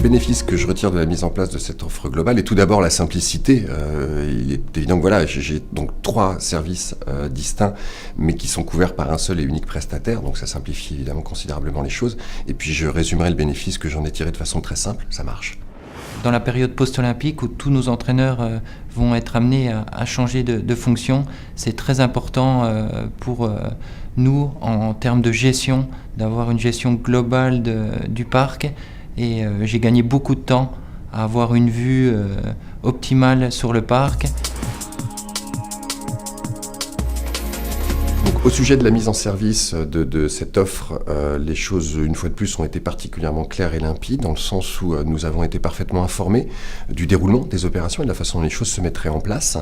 bénéfice que je retire de la mise en place de cette offre globale est tout d'abord la simplicité. Il est évident que voilà, j'ai donc 3 services distincts, mais qui sont couverts par un seul et unique prestataire, donc ça simplifie évidemment considérablement les choses. Et puis je résumerai le bénéfice que j'en ai tiré de façon très simple, ça marche. Dans la période post-olympique où tous nos entraîneurs vont être amenés à changer de fonction, c'est très important pour nous, en termes de gestion, d'avoir une gestion globale du parc. Et j'ai gagné beaucoup de temps à avoir une vue optimale sur le parc. Donc, au sujet de la mise en service de cette offre, les choses, une fois de plus, ont été particulièrement claires et limpides, dans le sens où nous avons été parfaitement informés du déroulement des opérations et de la façon dont les choses se mettraient en place.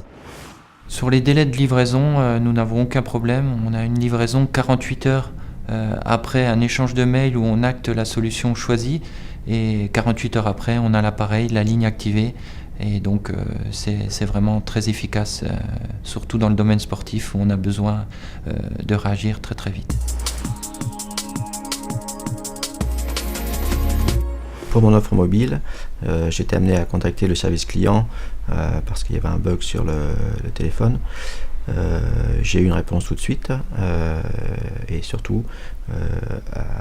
Sur les délais de livraison, nous n'avons aucun problème. On a une livraison 48 heures après un échange de mails où on acte la solution choisie. Et 48 heures après, on a l'appareil, la ligne activée. Et donc, c'est vraiment très efficace, surtout dans le domaine sportif où on a besoin de réagir très très vite. Pour mon offre mobile, j'étais amené à contacter le service client parce qu'il y avait un bug sur le téléphone. J'ai eu une réponse tout de suite et surtout,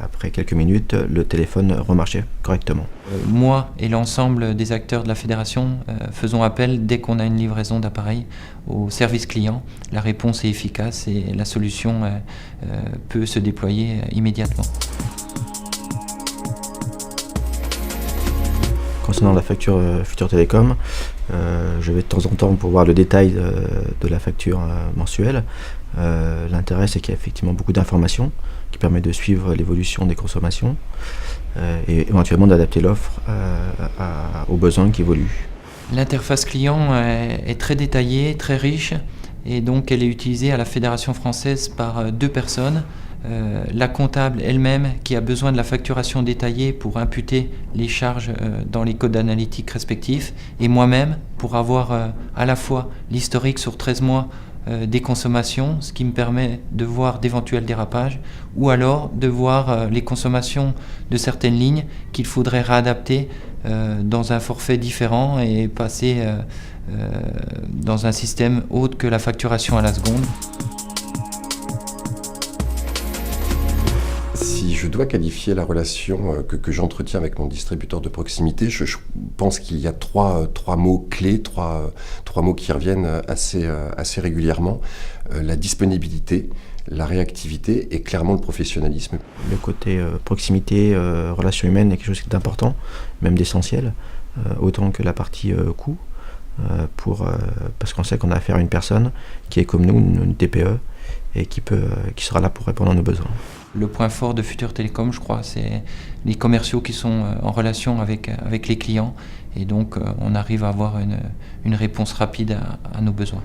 après quelques minutes, le téléphone remarchait correctement. Moi et l'ensemble des acteurs de la fédération faisons appel dès qu'on a une livraison d'appareil au service client. La réponse est efficace et la solution peut se déployer immédiatement. Concernant la facture Futur Télécom, je vais de temps en temps pour voir le détail de la facture mensuelle. L'intérêt, c'est qu'il y a effectivement beaucoup d'informations qui permettent de suivre l'évolution des consommations et éventuellement d'adapter l'offre aux besoins qui évoluent. L'interface client est très détaillée, très riche, et donc elle est utilisée à la Fédération française par 2 personnes. La comptable elle-même qui a besoin de la facturation détaillée pour imputer les charges dans les codes analytiques respectifs, et moi-même pour avoir à la fois l'historique sur 13 mois des consommations, ce qui me permet de voir d'éventuels dérapages, ou alors de voir les consommations de certaines lignes qu'il faudrait réadapter dans un forfait différent et passer dans un système autre que la facturation à la seconde. Si je dois qualifier la relation que j'entretiens avec mon distributeur de proximité, je pense qu'il y a trois mots clés, trois mots qui reviennent assez régulièrement. La disponibilité, la réactivité et clairement le professionnalisme. Le côté proximité, relation humaine est quelque chose d'important, même d'essentiel, autant que la partie coût, parce qu'on sait qu'on a affaire à une personne qui est comme nous, une TPE, et qui sera là pour répondre à nos besoins. Le point fort de Futur Télécom, je crois, c'est les commerciaux qui sont en relation avec les clients, et donc on arrive à avoir une réponse rapide à nos besoins.